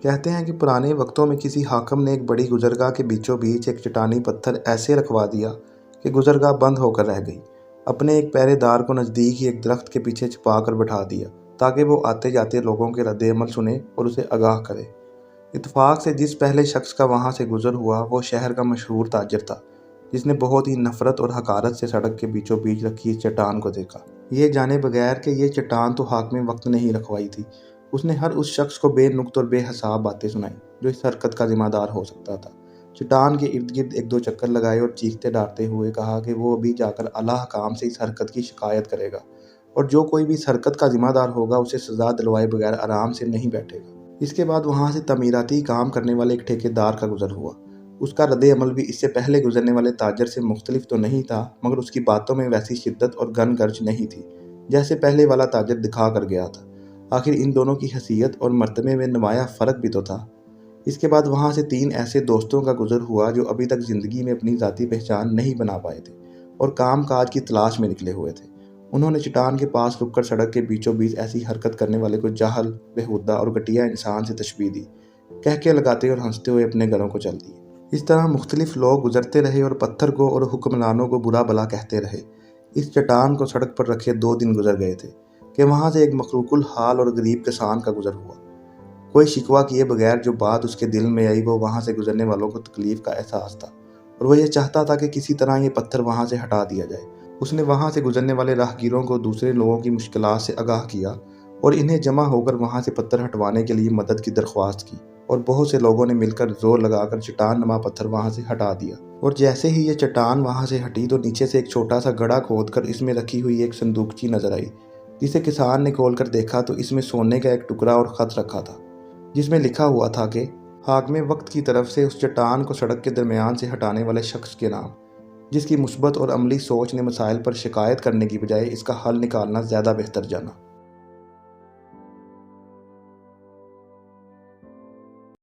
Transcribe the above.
کہتے ہیں کہ پرانے وقتوں میں کسی حاکم نے ایک بڑی گزرگاہ کے بیچوں بیچ ایک چٹانی پتھر ایسے رکھوا دیا کہ گزرگاہ بند ہو کر رہ گئی۔ اپنے ایک پہرے دار کو نزدیک ہی ایک درخت کے پیچھے چھپا کر بٹھا دیا تاکہ وہ آتے جاتے لوگوں کے رد عمل سنے اور اسے آگاہ کرے۔ اتفاق سے جس پہلے شخص کا وہاں سے گزر ہوا وہ شہر کا مشہور تاجر تھا، جس نے بہت ہی نفرت اور حقارت سے سڑک کے بیچوں بیچ رکھی اس چٹان کو دیکھا، یہ جانے بغیر کہ یہ چٹان تو حاکم وقت نے ہی رکھوائی تھی۔ اس نے ہر اس شخص کو بے نقط اور بے حساب باتیں سنائیں جو اس حرکت کا ذمہ دار ہو سکتا تھا۔ چٹان کے ارد گرد ایک دو چکر لگائے اور چیختے ڈانٹتے ہوئے کہا کہ وہ ابھی جا کر اعلیٰ حکام سے اس حرکت کی شکایت کرے گا، اور جو کوئی بھی اس حرکت کا ذمہ دار ہوگا اسے سزا دلوائے بغیر آرام سے نہیں بیٹھے گا۔ اس کے بعد وہاں سے تعمیراتی کام کرنے والے ایک ٹھیکیدار کا گزر ہوا۔ اس کا رد عمل بھی اس سے پہلے گزرنے والے تاجر سے مختلف تو نہیں تھا، مگر اس کی باتوں میں ویسی شدت اور گن گرج نہیں تھی جیسے پہلے والا تاجر دکھا کر گیا تھا۔ آخر ان دونوں کی حیثیت اور مرتبے میں نمایاں فرق بھی تو تھا۔ اس کے بعد وہاں سے 3 ایسے دوستوں کا گزر ہوا جو ابھی تک زندگی میں اپنی ذاتی پہچان نہیں بنا پائے تھے اور کام کاج کی تلاش میں نکلے ہوئے تھے۔ انہوں نے چٹان کے پاس رک کر سڑک کے بیچوں بیچ ایسی حرکت کرنے والے کو جاہل، بےہودہ اور گھٹیا انسان سے تشبیہ دی، کہکے لگاتے اور ہنستے ہوئے اپنے گھروں کو چل دیے۔ اس طرح مختلف لوگ گزرتے رہے اور پتھر کو اور حکمرانوں کو برا بھلا کہتے رہے۔ اس چٹان کو سڑک پر رکھے 2 دن گزر گئے تھے کہ وہاں سے ایک مخلوق الحال اور غریب کسان کا گزر ہوا۔ کوئی شکوہ کیے بغیر جو بات اس کے دل میں آئی وہ وہاں سے گزرنے والوں کو تکلیف کا احساس تھا، اور وہ یہ چاہتا تھا کہ کسی طرح یہ پتھر وہاں سے ہٹا دیا جائے۔ اس نے وہاں سے گزرنے والے راہگیروں کو دوسرے لوگوں کی مشکلات سے آگاہ کیا اور انہیں جمع ہو کر وہاں سے پتھر ہٹوانے کے لیے مدد کی درخواست کی، اور بہت سے لوگوں نے مل کر زور لگا کر چٹان نما پتھر وہاں سے ہٹا دیا۔ اور جیسے ہی یہ چٹان وہاں سے ہٹی تو نیچے سے ایک چھوٹا سا گڑھا کھود کر اس میں رکھی ہوئی ایک صندوقچی نظر آئی، جسے کسان نے کھول کر دیکھا تو اس میں سونے کا ایک ٹکڑا اور خط رکھا تھا، جس میں لکھا ہوا تھا کہ حاکم وقت کی طرف سے اس چٹان کو سڑک کے درمیان سے ہٹانے والے شخص کے نام، جس کی مثبت اور عملی سوچ نے مسائل پر شکایت کرنے کی بجائے اس کا حل نکالنا زیادہ بہتر جانا۔